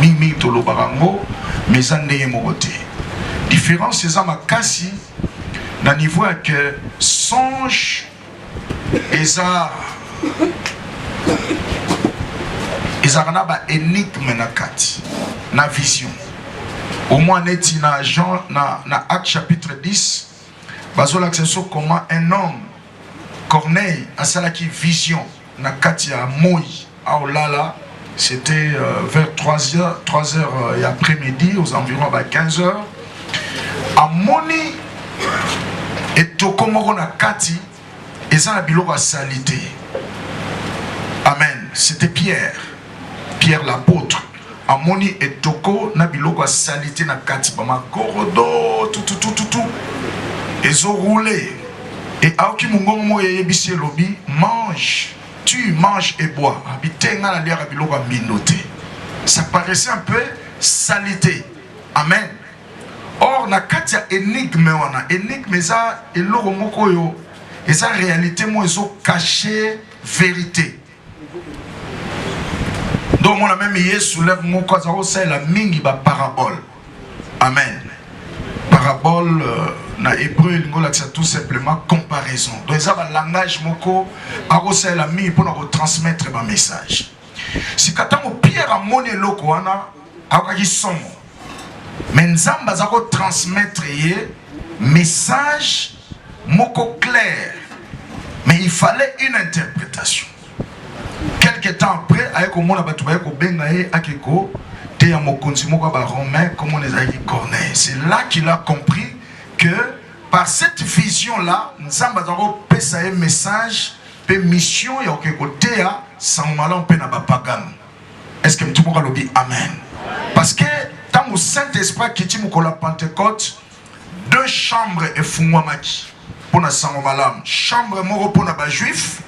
mingi tolobarango mais ça ndenge moko te. Différence c'est ma kasi na niveau que songe eza na ba énigme na kati na vision. Au moins neti na Jean na Acte chapitre 10 bazola que c'est comment un homme Corneille a ça qui vision na kati ya moi aolala. C'était vers 3 heures et après-midi, aux environs à 15 heures. À Moni et Tokomoro na Kati, et ça a biloko à salité. Amen. C'était Pierre l'apôtre. À Moni et Toko na biloko à salité na Kati. Bama korodo, tout. Ils ont roulé. Et Aoki Mungongo et Ebisi Lobi mange. Tu manges et bois. Ça paraissait un peu salité. Amen. Or, na katia énigme wana. Énigme ça et l'oro moko yo. Et ça réalité moi ils ont caché vérité. Donc mon même hier soulève mon quoi ça c'est la mingi ba parabole. Amen. Parabole na hébreu lingola c'est tout simplement comparaison. Donc ça va langage moko arosé la mi pour nous transmettre un message. Si katango Pierre a moné loko wana akaki somo. Mais nzamba za ko transmettre yé message moko clair. Mais il fallait une interprétation. Quelque temps après avec au monde batu ba ko benga ye akeko te ya mokonzi moko ba romain comme on les Corneille. C'est là qu'il a compris que par cette vision-là, nous avons fait un message, une mission, et côté sans malin, on pagan. Est-ce que tout le monde dit Amen? Parce que dans le Saint-Esprit qui est la Pentecôte, 2 chambres et fungwamaki pour la sang malam. Chambre moro pour les juifs,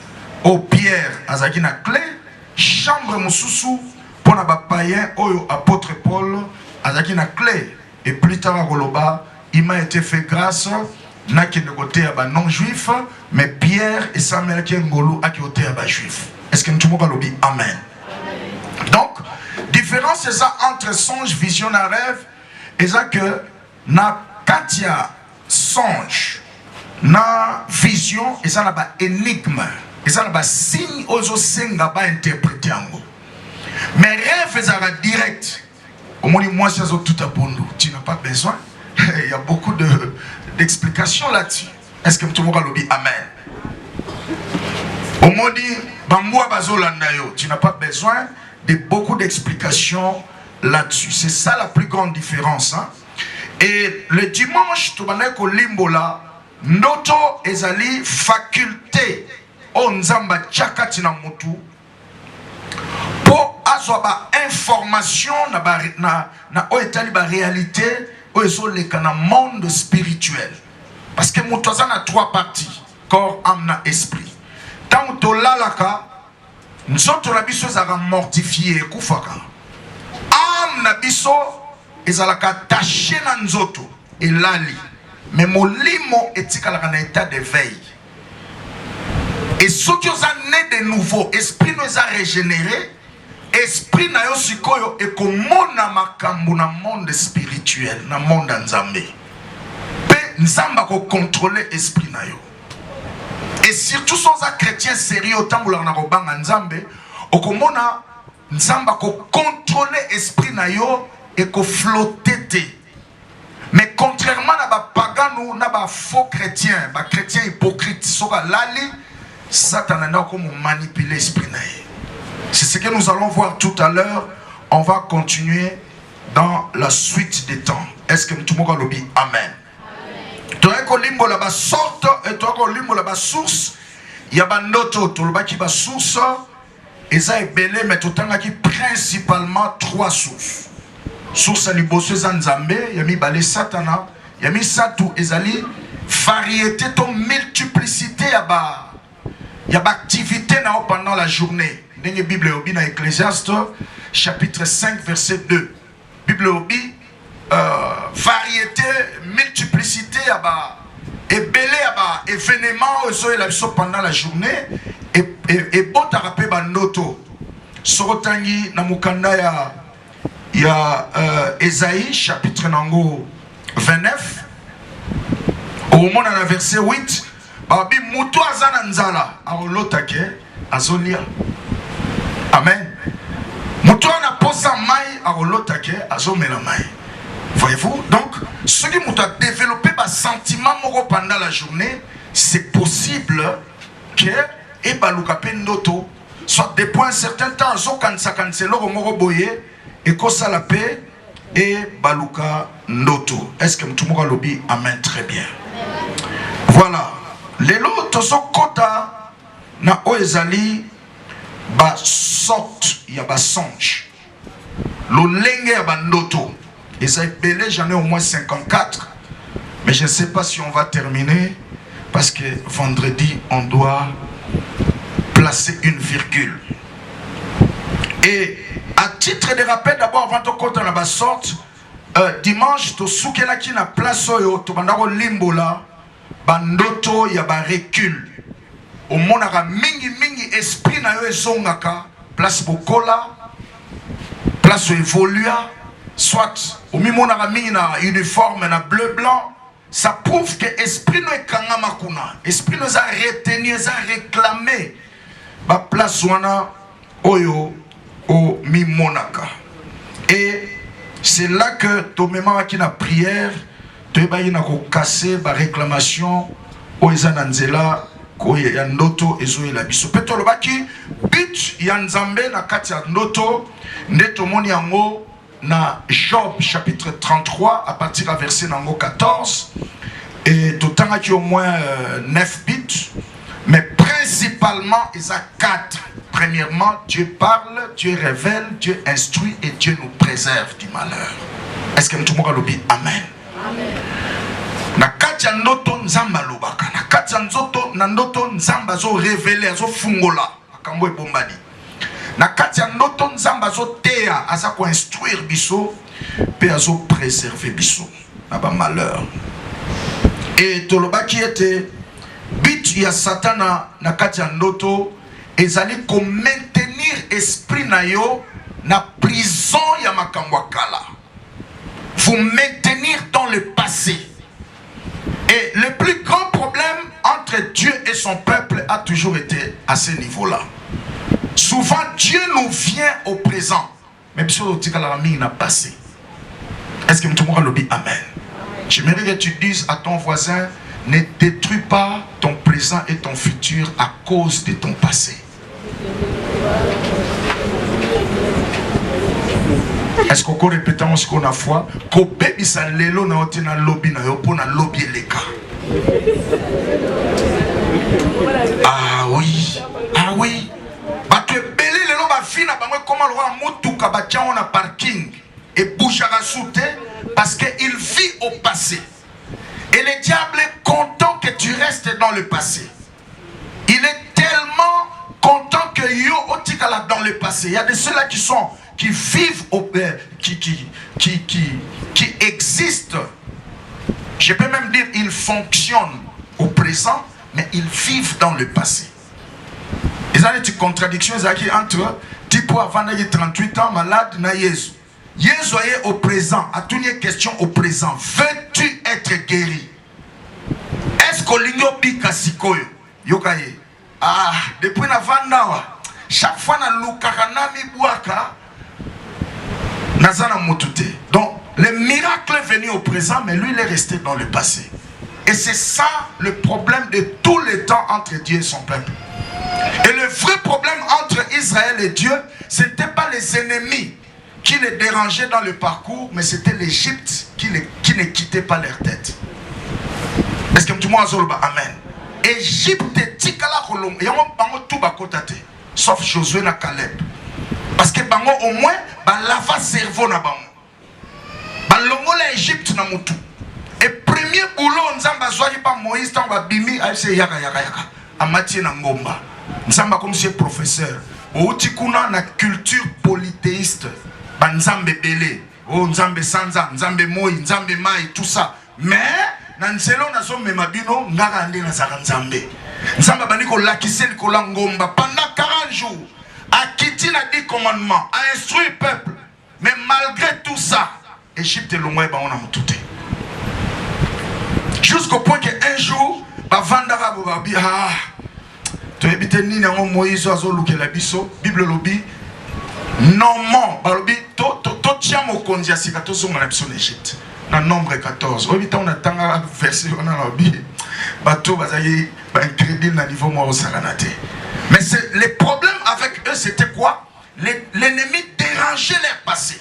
au Pierre azaki na clé, chambre mususu pour les païens, au apôtre Paul azaki na clé. Et plus tard à Goloba, il m'a été fait grâce n'a qui côté à non juif, mais Pierre et Samuel qui ngolo à côté à juif. Est-ce que nous pouvons le dire Amen? Donc, différence c'est ça entre songe, vision et rêve, et ça que na katia songe, na vision, et ça n'a pas énigme, et ça n'a pas signe aux senga pas interpréter en mais rêve c'est ça direct. Au moins moi c'est tout à pour nous. Tu n'as pas besoin. Il y a beaucoup d'explications là-dessus. Est-ce que tout le monde dit Amen? Au moins dit, tu n'as pas besoin de beaucoup d'explications là-dessus. C'est ça la plus grande différence. Hein? Et le dimanche, tu vas au limbola, noto ezali faculté onzamba tchakatina mutu pour avoir information na oetali ba réalité dans le monde spirituel. Parce que nous avons 3 parties. Corps, âme et esprit. Tant que nous avons nous avons mortifié. Âme est attachée à nous. Et lali. Mais mon limo est en état de veille. Et ce qui nous a né de nouveau, esprit nous a régénéré. Esprit na yo sikoyo et komona makambo na monde spirituel na monde nzambe pe nzamba ko contrôler esprit na yo et surtout sans un chrétien sérieux tambola na kobanga nzambe okomona nzamba ko contrôler esprit na yo et ko flotter te. Mais contrairement à ba pagano na ba faux chrétien ba chrétien hypocrite soka lali Satan a comme manipuler esprit na yo. C'est ce que nous allons voir tout à l'heure. On va continuer dans la suite des temps. Est-ce que tout le monde dit Amen? Tu as un limbo là-bas sorte et tu as un limbo là-bas source. Il y a un autre qui est source. Et ça est belé, mais tout le temps principalement 3 sources. Source à l'ibosseuse en Zambé, il y a mis balé satana, il y a mis satou, ezali, variété, ton multiplicité, il y a activité pendant la journée. Dans la Bible dans Ecclésiaste chapitre 5 verset 2. Bible variété, multiplicité et belé événements pendant la journée et bon t'arrapé noto. Sorotangi na mukanda il y a Ésaïe, chapitre 29. Au moment de la verset 8, Babi Moutou Azana Nzala, Arolotake, Azolia. Amen. Moutou Ana Posa Mai, Arolotake, Azomela Mai. Voyez-vous? Donc, ceux qui m'ont développé un sentiment pendant la journée, c'est possible que et balukape ndoto soit depuis un certain temps zo kansa kanselo moko boye et kosa la paix et baluka ndoto. Est-ce que tout le monde lobby amen très bien. Voilà. Lelo tozo kota na oezali ba sorte ya ba songe. Lo lenge ya ba ndoto. Et ça est belé, j'en ai au moins 54. Mais je ne sais pas si on va terminer parce que vendredi on doit placer une virgule. Et à titre de rappel, d'abord, avant de compter dans la sorte, dimanche, to soukela ki na place oyo, to bandako limbola, bandoto ya ba recul. Au monaka mingi esprit na yo ezongaka, place bokola, place évolua, soit au mimonaka mingi na uniforme na bleu blanc. Ça prouve que l'esprit nous est kangamakuna. L'esprit nous a retenu, nous a réclamé. Ba place wana oyo o mi monaka. Et c'est là que to mema ki na prière, to ba yina ko casser ba réclamation o ezana nzela ko ya ndoto ezo ela biso. Peto lo baki bit ya nzambe na kati ya ndoto ndeto moni yango na Job chapitre 33 à partir du verset 14 et tout temps qui au moins 9 bits mais principalement il y a 4. Premièrement, Dieu parle, Dieu révèle, Dieu instruit et Dieu nous préserve du malheur. Est-ce que tout le monde a dit amen? Amen. Na katia ndoto nzamba lobaka na katia ndoto nzamba zo révéler zo fungola akambo ebombani na katia ndoto nzamba zo teya aza ko instruire biso pe azo préserver biso na ba malheur. Et tolobaki ete bit ya satana na katia ndoto ezali ko maintenir esprit na yo na prison ya makambo kala. Vous maintenir dans le passé. Et le plus grand problème entre Dieu et son peuple a toujours été à ce niveau-là. Souvent, Dieu nous vient au présent. Mais bien sûr, il n'a passé. Est-ce que tout le monde dit amen? J'aimerais que tu dises à ton voisin, ne détruis pas ton présent et ton futur à cause de ton passé. Est-ce qu'on répète ce qu'on a foi? Ko baby sa lelo na otina lobby na yo pona lobby leka. Ah oui. Ah oui. Ba que belé lelo ba fina ba comment le roi mutuka ba tia on a parking et bouchara souté parce que il vit au passé. Et le diable est content que tu restes dans le passé. Il est tellement content que yo otikala dans le passé. Il y a de ceux-là qui vivent qui existent. Je peux même dire ils fonctionnent au présent, mais ils vivent dans le passé. Il y a des contradictions entre Tipo avant 38 ans malade na Jésus. Jésus est au présent. À toutes les questions au présent. Veux-tu être guéri? Est-ce que l'igno bika sikoyo yokaye? Ah, depuis la vandawa. Chaque fois na lukaka mi buaka. Donc, le miracle est venu au présent, mais lui, il est resté dans le passé. Et c'est ça le problème de tous les temps entre Dieu et son peuple. Et le vrai problème entre Israël et Dieu, ce n'était pas les ennemis qui les dérangeaient dans le parcours, mais c'était l'Égypte qui ne quittait pas leur tête. Est-ce que tout le monde a dit amen? Égypte, sauf Josué et Caleb. Parce que bango au moins lava cerveau na bango. Balongo la Égypte na mutu. Et premier boulot nzamba zwaki pa Moïse tanga bimi aise yaka. Amati na ngomba. Nzamba comme si professeur. Outi kuna na culture polythéiste. Ba nzambe belé. Oh nzambe sanza, nzambe moi, nzambe mai tout ça. Mais na nzelo na zo mema bino ngaka ande na zaka nzambe. Nzamba baniko lakiseli ko la ngomba pendant 40 jours. A quitté les 10 commandements, a instruit le peuple. Mais malgré tout ça, Égypte est loin, on a tout. Jusqu'au point qu'un jour, Vandara Bobabi, tu habites ni en Moïse, Azoluke la biso, Bible lobby, non, mon, balobi, to tiens mon condia, si tu as en Égypte. Dans nombre 14. On attend la verset, on a lobby, bateau, bazaye, incrédible à niveau moi au Saranate. Mais les problèmes avec eux, c'était quoi? L'ennemi dérangeait leur passé.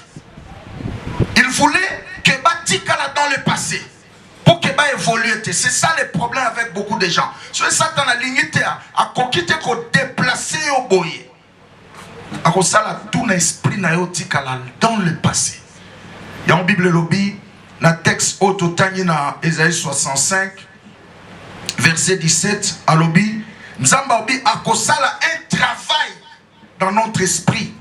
Il voulait que Batikala dans le passé. Pour que Ba évolue. C'est ça le problème avec beaucoup de gens. Sur Satan a limité à quitter qu'on déplacer au boyer. À cause ça, tout l'esprit n'a pas dans le passé. Il y a une Bible lobby, dans le texte Ototani dans Ésaïe 65, verset 17, à lobby, Nzamba obi à cause ça, un travail dans notre esprit.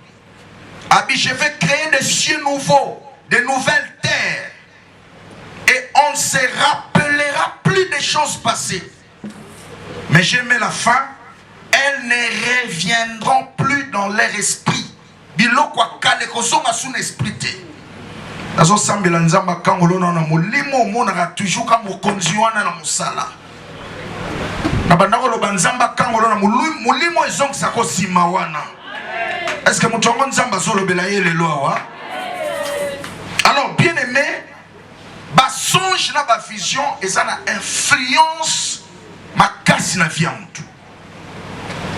Abi, je vais créer des cieux nouveaux, de nouvelles terres. Et on ne se rappellera plus des choses passées. Mais j'aimais la fin. Elles ne reviendront plus dans leur esprit. Bilo kwa kale kozonga son esprit. Nazo sambela nzamba kangolo na molimo monaka toujours ka mokonzi wana na musala. Na bandako lo banzamba kangolo na molimo ezong sako sima wana. Est-ce que mutongo nzamba zolo bela yele loa? Alors bien aimé, ba songe na ba vision eza na influence makasi na vie en tout.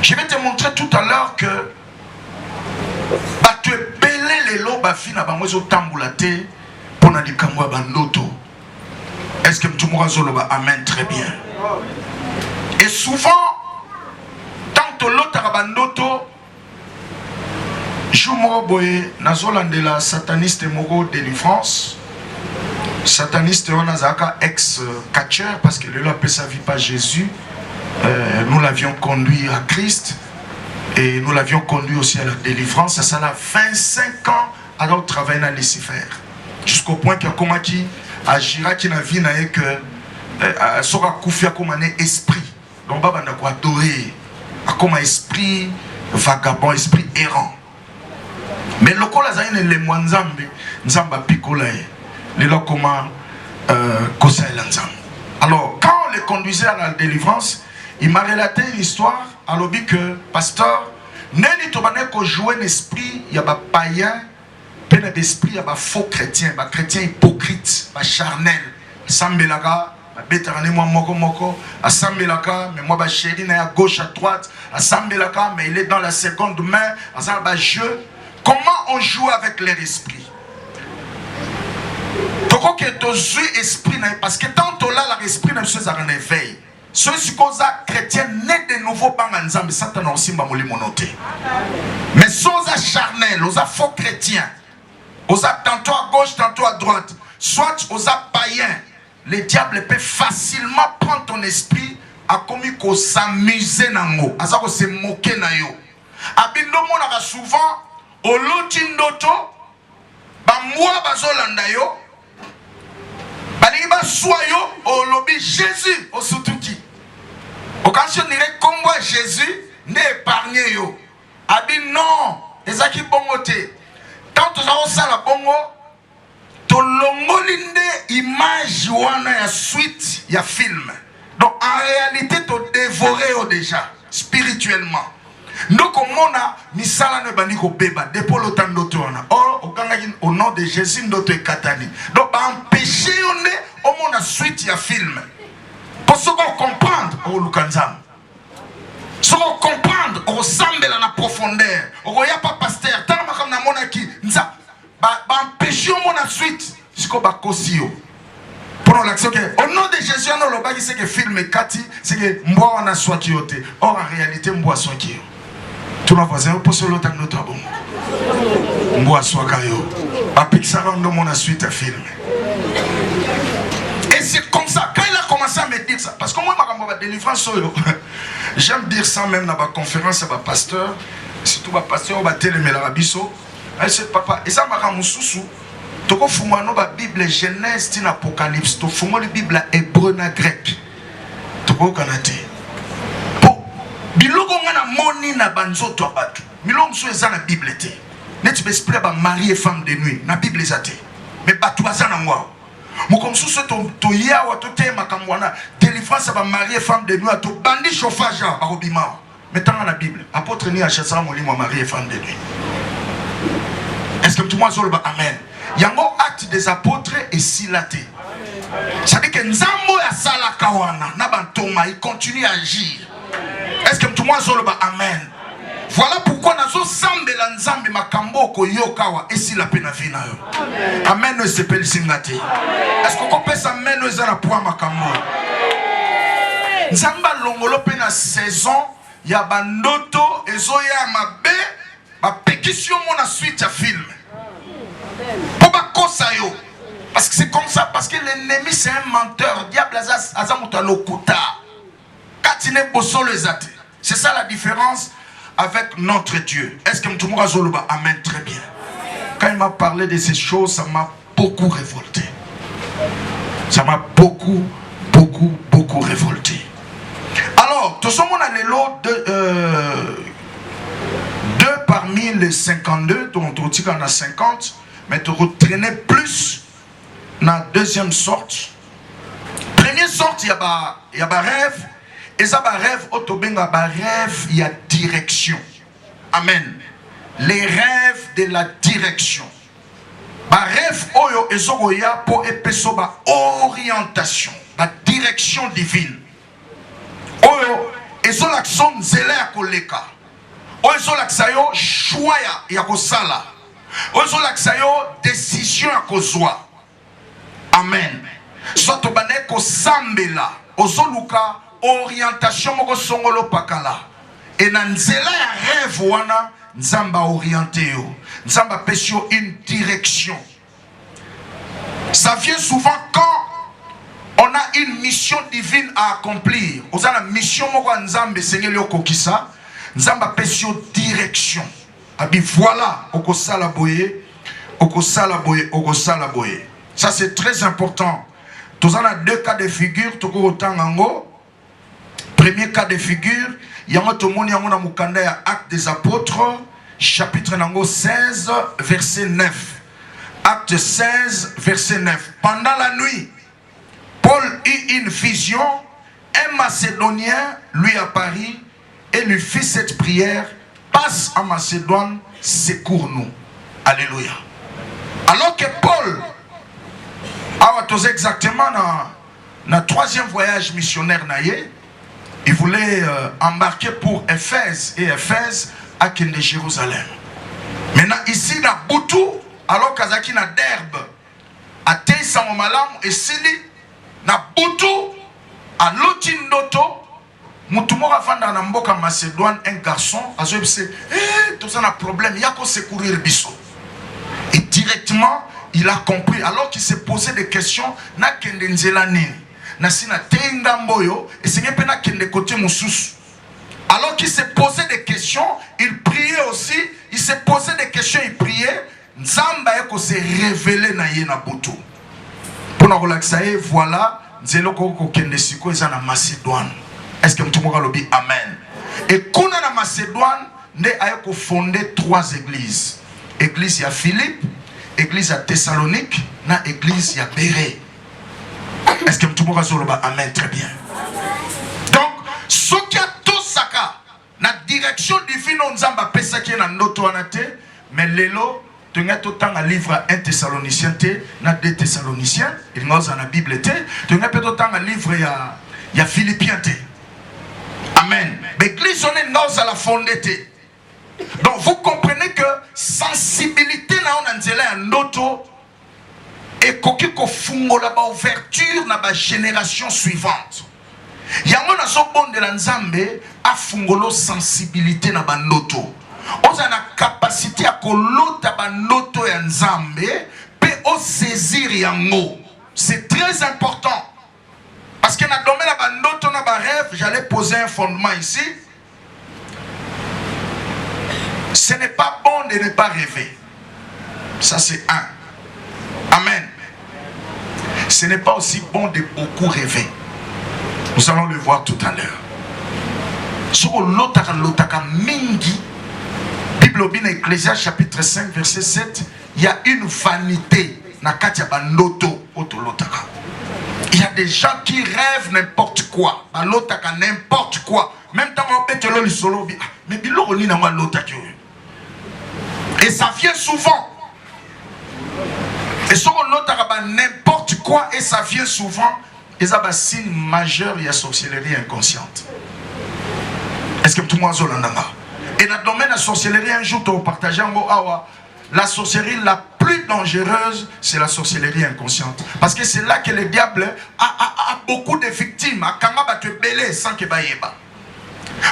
Je vais te montrer tout à l'heure que tu es belé les lots bafi na bango zo tambulate pona likamwa bandoto. Est-ce que tu m'auras zoloba amen très bien. Et souvent tant l'autre bandoto Joumoro boye nazolandela sataniste moko délivrance. Sataniste on a ex-catcheur parce que le lot appelle sa vie pas Jésus. Nous l'avions conduit à Christ et nous l'avions conduit aussi à la délivrance. Ça a 25 ans alors travailler dans Lucifer. Jusqu'au point qu'il y a comme qui agira qui n'a vie n'a que sera couvert comme un esprit. Donc baba n'a quoi adorer comme un esprit vagabond, esprit errant. Mais le col a les moinzambe nzamba picolae les là comment kosa elanzam. Alors quand on les conduisait à la délivrance, il m'a relaté une histoire à l'objet que pasteur n'est pas qu'on jouer l'esprit, il y a des païens, plein d'esprit, il y a des faux chrétiens, des chrétiens hypocrites, des charnels. Sambelaka, bétarane moi moko, à Sambelaka, mais moi chéri à gauche à droite, à Sambelaka, mais il est dans la seconde main, à Samba jeu. Comment on joue avec leur esprit? Pourquoi que tu esprit parce que tant que là l'esprit n'a pas un éveil. Ceux qui sont chrétiens nés de nouveau par Nzambe, Satan aussi m'a monoté. Mais sans charnel, aux faux chrétiens, aux tantôt à gauche, tantôt à droite, soit aux païens, le diable peut facilement prendre ton esprit à commis qu'on s'amuser nango, à ça qu'on se moquer na yo. Abindo mon souvent au lotindoto, ba moi bazolanda yo, baliba soyo au lobby Jésus au soutouki. Occasion dirait comme moi Jésus n'est épargné yo. Abi non, les aki bongote. Tant que ça la bongo, to longolinde image wana ya suite ya film. Donc en réalité to dévoré déjà spirituellement. Donc on a misala ne bandi ko beba depuis le temps d'autona. Or au nom de Jésus notre katani. Donc empêcher on est au monde suite ya film. Pour ce qu'on comprendre au lukanzam. Ce qu'on comprendre au semble la profondeur. Au y a pas pasteur tant comme na monaki nza ba empêcher au monde suite siko ba kosio. Pour l'action que au nom de Jésus on le bagi c'est que film kati c'est que mboa na swakiote. Or en réalité mboa swakio. Tous nos voisins pour se l'autre notre bon. Mboa swakayo. Ba pixara on mon a suite à film. Et c'est comme ça, quand il a commencé à me dire ça, parce que moi, ma délivrance, j'aime dire ça même dans ma conférence à ma pasteur, surtout ma pasteur, ma télémélabiso. C'est papa, et ça m'a rendu sous. Tu as fait la Bible Genèse, l'Apocalypse, tu as fait la Bible hébreu et grec. Tu as fait pour Bilogo ngana moni na banzo to abatu. Milom so eza na Bible te. N'est-ce pas esprit ba mari et femme de nuit na Bible ezate. Mais batuaza na ngwa. Mo comme sous to ya wa to te makamwana délivrance ba mari et femme de nuit to bandi chauffage ba robima. Mettons dans la Bible. Apôtre ni achasa mo li mo mari et femme de nuit. Est-ce que tout le monde dit amen? Il y a un acte des apôtres et silaté. Ça veut dire que Nzambo ya sala kawana na bantoma il continue à agir. Est-ce que tout le monde dit amen? Voilà pourquoi nazo sambe la nzambe makambo ko yokawa esi la pena vina yo. Amen no sepeli singate. Est-ce que ko pesa amen no ezana pour makambo? Nzamba longolo pena saison ya bandoto ezoya mabe ba pétition mon suite à film. Pour ba kosa yo. Parce que c'est comme ça, parce que l'ennemi c'est un menteur. Diable azamuta lokuta. Katine bosso les athées. C'est ça la différence avec notre Dieu. Est-ce que tout le monde a dit amen? Très bien. Quand il m'a parlé de ces choses, ça m'a beaucoup révolté. Ça m'a beaucoup révolté. Alors, tout ce monde a les lots de deux parmi les 52, dont on dit qu'on a 50, mais tu retraînais plus dans la deuxième sorte. Première sorte, il y a un rêve. Et ça, rêve, rêve, il y a direction. Amen. Les rêves de la direction. Rêve, oyo, ezogoya, pour épeso, orientation, la direction divine. Oyo, ezolakson zele ya koleka. Oyo, ezolaksayo, choix ya kosala. Oyo, ezolaksayo, décision ya kozwa. Amen. Soit obane kosambela, ozoluka, orientation moko songolo pakala et na nzela ya rêve wana nzamba orienté yo nzamba pesio une direction. Ça vient souvent quand on a une mission divine à accomplir. On a la mission moko nzambe sengeli okokisa nzamba pesio direction. Abi voilà okosala boye okosala boye okosala boye. Ça c'est très important. Tous en a deux cas de figure toko otangango. Premier cas de figure, il y a un acte des apôtres, chapitre 16, verset 9. Acte 16, verset 9. Pendant la nuit, Paul eut une vision, un Macédonien lui apparut et lui fit cette prière: passe en Macédoine, secours-nous. Alléluia. Alors que Paul a exactement dans le troisième voyage missionnaire naïe, il voulait embarquer pour Éphèse et Éphèse à Kende Jérusalem. Maintenant ici dans Boutou, alors Kazaki na Derbe, à Teisa Momalam et Sili, na Boutou, à Lotindoto, Moutoumora Vanda na Mboka Macédoine, un garçon, a dit, tout ça a un problème, il y a qu'à secourir Bisso. Et directement, il a compris, alors qu'il s'est posé des questions, na Kende Nzelani. Et c'est de côté alors qu'il s'est posé des questions, il priait aussi, il s'est posé des questions, il priait. Nzamba eko s'est révélé na ye na butu. Pour nous relaxer, voilà, Nzelo koko kende siko eza na Macédoine. Est-ce que tout le monde dit amen? Et kuna na Macédoine, ne a fondé 3 églises. Église à Philippe, église à Thessalonique, na église à Béré. Est-ce que tout le monde dit amen? Très bien. Donc, ce qui a tout ça, la direction divine, on a pesa qui est dans notre anate, mais l'élo, tu as tout temps à livre 1 Thessaloniciens, na 2 Thessaloniciens, il y a dans la Bible, tu as tout temps à livre il y a Philippiens. Amen. Mais l'église, on est dans la fondée. Donc, vous comprenez que sensibilité, là, on a un autre. Et kokiko fungo la ba ouverture na ba génération suivante. Yango na so bon de la nzambe a fungolo sensibilité na ba noto. Oza na capacité à kolota ba noto ya nzambe pe o saisir yango. C'est très important. Parce que na domaine na ba noto na ba rêve, j'allais poser un fondement ici. Ce n'est pas bon de ne pas rêver. Ça c'est un. Amen. Ce n'est pas aussi bon de beaucoup rêver. Nous allons le voir tout à l'heure. Sur l'otaka mingi, Bible au bin Ecclésiaste chapitre 5 verset 7, il y a une vanité na katia bandoto otolotaka. Il y a des gens qui rêvent n'importe quoi, balotaka n'importe quoi. Même dans mon bête le solo bi, mais bilo ni na wa lotaka. Et ça vient souvent. Et sur lotaka ba n'importe quoi et ça vient souvent. Et ça va signe majeur, il y a sorcellerie inconsciente. Est-ce que tout le monde a l'endanga? Et dans le domaine de la sorcellerie, un jour, tu as partagé la sorcellerie la plus dangereuse, c'est la sorcellerie inconsciente. Parce que c'est là que le diable a beaucoup de victimes. Kanga te belé sans que baïeba.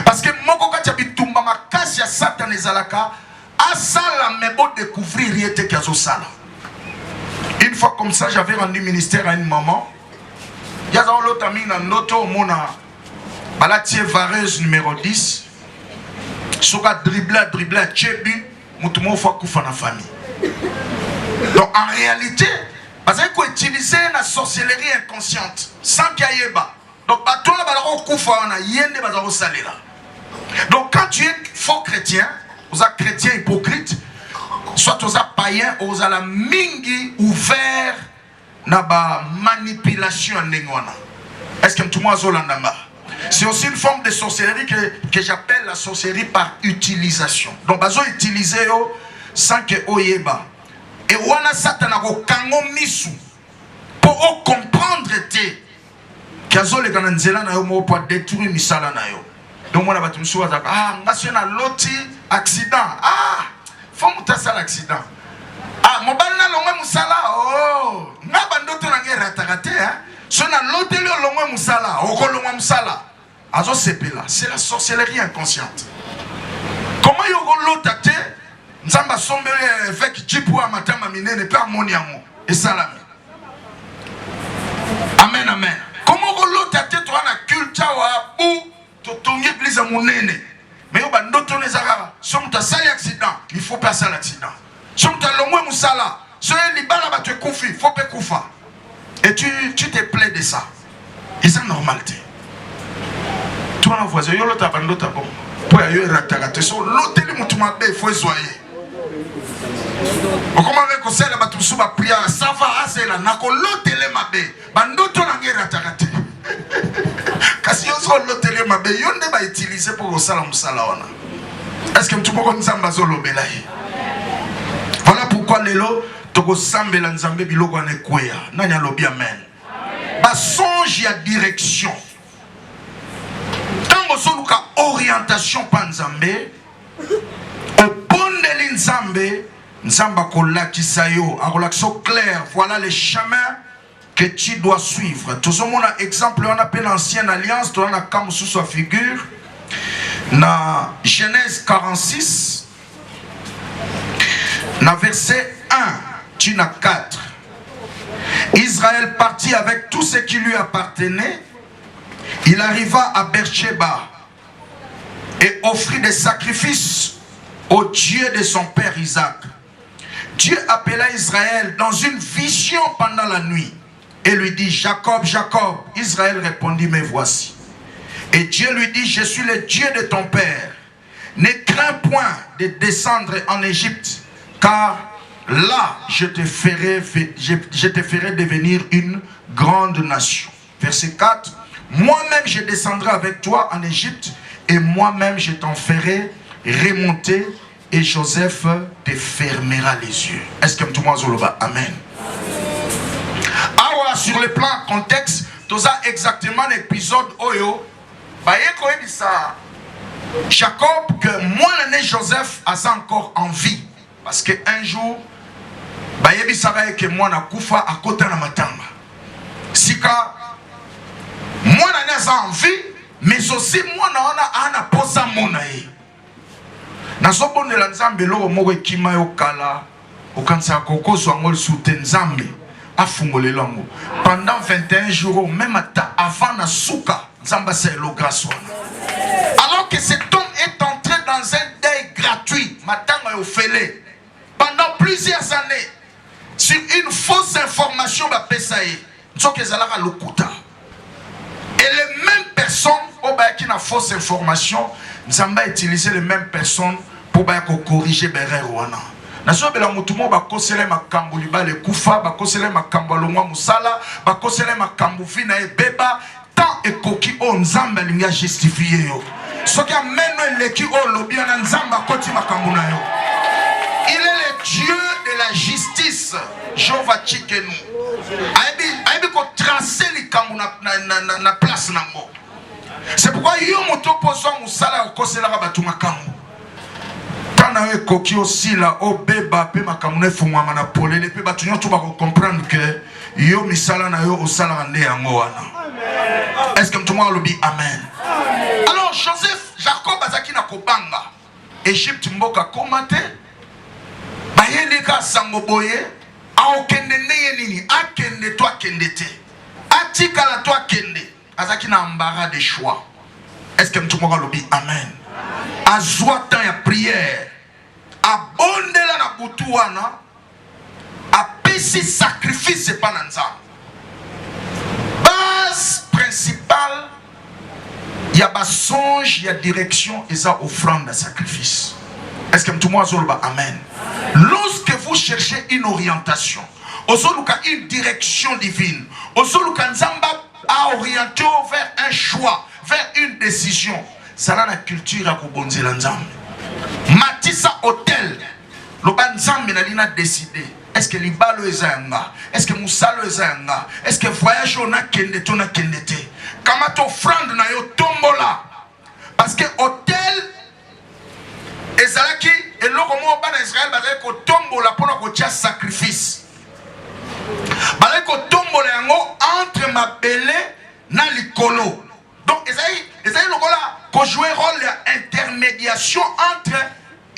Parce que moko katia bitumba makasi ya Satan ezalaka, asala mebo découvrir yete kazo sala. Une fois comme ça, j'avais rendu ministère à une maman. Il y a l'autre ami dans notre mona balatier vareuse numéro 10. Soka dribbler, tchebu, moutumo fois koufa na famille. Donc en réalité, parce qu'il faut utiliser la sorcellerie inconsciente sans qu'il y ait pas. Donc bateau la balaro koufa on a yende bazaro salela. Donc quand tu es faux chrétien, vous êtes chrétien hypocrite, soit vous êtes païen, vous êtes la mingi ouvert na ba manipulation ndengwana. Est-ce que tout le monde a? C'est aussi une forme de sorcellerie que j'appelle la sorcellerie par utilisation. Donc bazo utiliser yo sans que oyeba. Et wana satana ko kango misu pour comprendre te kazo le kananzela na yo mo pour détruire misala na yo. Donc on a battu msou azaka ngasiona loti accident. Faut mutasa l'accident. Mobile na longwe musala nga bandoto na ngera takate so na loteli longwe musala okolongwa musala azo sepela. C'est la sorcellerie inconsciente. Comment yoko lotate nzamba sombele avec jipu wa matama minene pe amoni yango et salami. Amen amen. Comment yoko lotate to na culture wa bu to tongi bliza munene. Mais yo bandoto nezaka so mutasali accident, il faut passer l'accident. Somme ta longwe musala, soye libala ba te koufi, faut pas koufa. Et tu te plais de ça. Et c'est normal. Tu vas voisin, yo l'autre abando ta bon. Pour y aller ratarate, so l'autre li mutuma be, faut soyer. Comment avec ça la batu suba prière, ça va assez là, nako l'autre le mabe, bando to na ngera ratarate. Kasi yo so l'autre le mabe, yo ne ba utiliser pour osala musala ona. Est-ce que tu peux comme ça mbazolo belahi? Voilà pourquoi lelo toko sambela nzambe biloko ane kweya. Nanya lobi amen. Ba songe ya direction. Tango soluka orientation pa nzambe. Opondeli nzambe. Nzamba kolakisa yo. Akolakso clair. Voilà les chemins que tu dois suivre. Tout ce monde a exemple, on appelle l'ancienne alliance. On a comme sous sa figure. Na Genèse 46. Dans verset 1, tu n'as 4. Israël partit avec tout ce qui lui appartenait. Il arriva à Beersheba et offrit des sacrifices au Dieu de son père Isaac. Dieu appela Israël dans une vision pendant la nuit et lui dit: Jacob, Jacob. Israël répondit: Me voici. Et Dieu lui dit: Je suis le Dieu de ton père. Ne crains point de descendre en Égypte, car là, je te ferai devenir une grande nation. Verset 4. Moi-même, je descendrai avec toi en Égypte, et moi-même, je t'en ferai remonter, et Joseph te fermera les yeux. Est-ce que tout le monde dit amen? Alors, sur le plan contexte, tout ça exactement l'épisode Oyo, Jacob, que moi, l'année Joseph, a encore en vie. Parce qu'un jour, bayebi sabaye que moi na kufa à côté na matamba. Sika, moi na en vie, mais aussi moi na ana posa monae. Na sobonde la nzambe lo mo kima yo kala, okansa koko swangol soute nzambe afungole longo. Pendant 21 jours, même avant na souka, nzamba c'est le grâce. Alors que cet homme est entré dans un deuil gratuit, matanga yo fele. Pendant plusieurs années, sur une fausse information, et les mêmes personnes, qui ont une fausse information, nous avons utilisé les mêmes personnes pour corriger Berer wana. Naso bela mutumo ba kosele makambo libale kufa, ba kosele makambo longwa musala, ba kosele makambo fina e beba, tant et koki o nzamba linga justifié yo. Soki ameno eleki o lobi na nzamba koti makambo na yo. Il est le Dieu de la justice. Jéhovah Tchikenu. Aïbi ko tracer les kambo na place nango. C'est pourquoi yo moto poso musala kosela ka batu makambo. Tana we koki aussi la obeba pe makamune fungwa mana polele pe batu nyoto ba comprendre que yo misala na yo osala nde yango wana. Est-ce que tout le monde le dit amen? Alors Joseph, Jacob azaki na kobanga. Égypte mboka komate. Bayele ka sango boye. Aokende neye nini? Akende toi kende te. Atika la toi kende. Azaki na embarras de choix. Est-ce que tout le monde le dit amen? Azwa temps ya prière. Abondela na butu wana. Apesi sacrifice pa na nzambe. Base principale, il y a bas songe, il y a direction et ça offrande à sacrifice. Est-ce que tout le monde a amen? Lorsque vous cherchez une orientation, une direction divine, Nzamba a orienté vers un choix, vers une décision. Ça a la culture à Kobonzi Nzambe. Matissa Hôtel, le Nzambe n'a décidé. Est-ce que l'ibalo ezanga? Est-ce que musalo ezanga? Est-ce que voyage on a kende to na kendete? Kamato offrande na yo tombola. Parce que hôtel ezalaki eloko mo ba na Israël bazali ko tombola pona ko tia sacrifice. Bazali ko tombola yango entre mabele na likolo. Donc ezali lokola ko jouer rôle d'intermédiation entre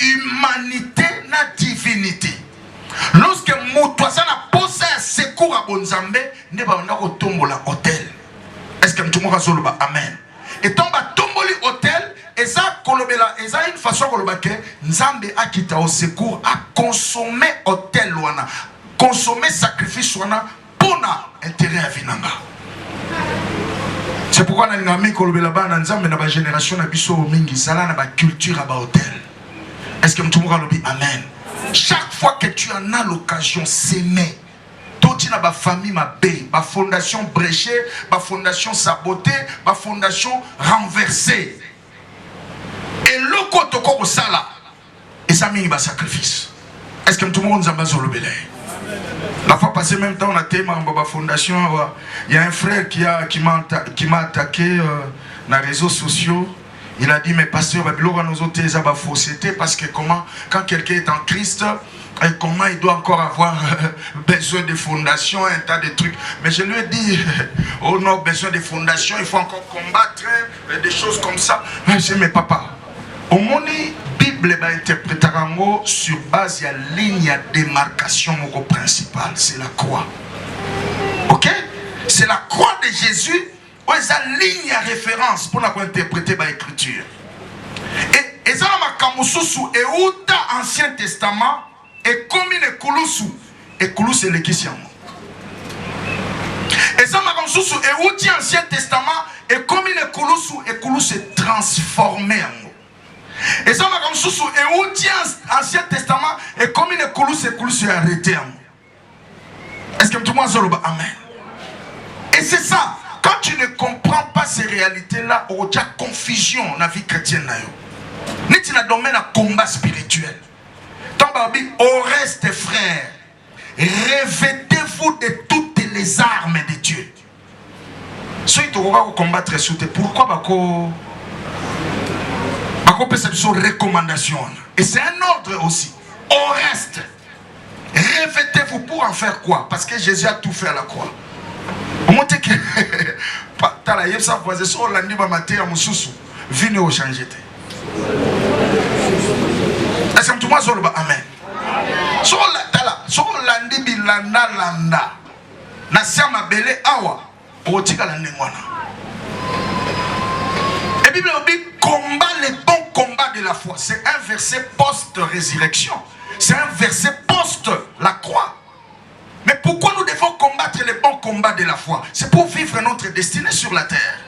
humanité na divinité. Lorsque Moutouassa n'a posé un secours à Bonzambe, ne va pas tomber hôtel. Est-ce que tout le monde a amen? Et tombe tomboli hôtel, et ça, une façon que Nzambe a quitté au secours, à consommer hôtel, consommer sacrifice, pour intérêt à Vinanga. C'est pourquoi on a mis là-bas, Nzambe n'a pas génération, n'a pas mingi, ça n'a pas culture à hôtel. Est-ce que tout le monde a amen? Chaque fois que tu en as l'occasion, s'aimer. Toi, tu as ma famille, ma paix, ma fondation bréchée, ma fondation sabotée, ma fondation renversée. Et le côté comme ça là, et ça m'a sacrifice. Est-ce que tout le monde a besoin de le belé? La fois passée, même temps, on a témoin ma fondation. Il y a un frère qui m'a attaqué dans les réseaux sociaux. Il a dit, mais pasteur, parce que comment, quand quelqu'un est en Christ, comment il doit encore avoir besoin de fondation, un tas de trucs. Mais je lui ai dit, oh non, besoin de fondation, il faut encore combattre, des choses comme ça. Mais je dis, mais papa, au monde, Bible va interpréter un mot sur base de la ligne de démarcation principale, c'est la croix. Ok? C'est la croix de Jésus. Ça ligne à référence pour interpréter l'écriture. Et ça m'a kamususu et outa Ancien Testament et comme une kulusu et kulusu le kisiamo. Et ça m'a kamususu et outi Ancien Testament et comme une kulusu est transformé en. Et ça m'a kamususu et outi Ancien Testament et comme une kulusu est arrêté en. Est-ce que tout le monde a amen? Et c'est ça. Quand tu ne comprends pas ces réalités-là, il y a confusion dans la vie chrétienne. Ni tu n'as domaine à combat spirituel. Tant Babi, au reste frères, revêtez-vous de toutes les armes de Dieu. Ceux qui vont combattre sous tes, pourquoi Bako peut cette recommandation? Et c'est un ordre aussi. Au reste, revêtez-vous pour en faire quoi? Parce que Jésus a tout fait à la croix. Au moins que tala yebsa voisin so landi ba maté ya mususu vine au changer. Est-ce que tout le monde a amen? So landi bilanda landa na siama bele awa otika la ngwana. Et Bible dit combat les bons combats de la foi. C'est un verset post-résurrection. C'est un verset post la croix. Mais pourquoi nous devons combattre les bons combats de la foi? C'est pour vivre notre destinée sur la terre.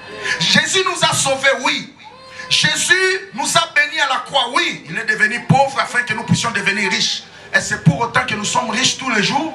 Jésus nous a sauvés, oui. Jésus nous a bénis à la croix. Oui, il est devenu pauvre afin que nous puissions devenir riches. Et c'est pour autant que nous sommes riches tous les jours?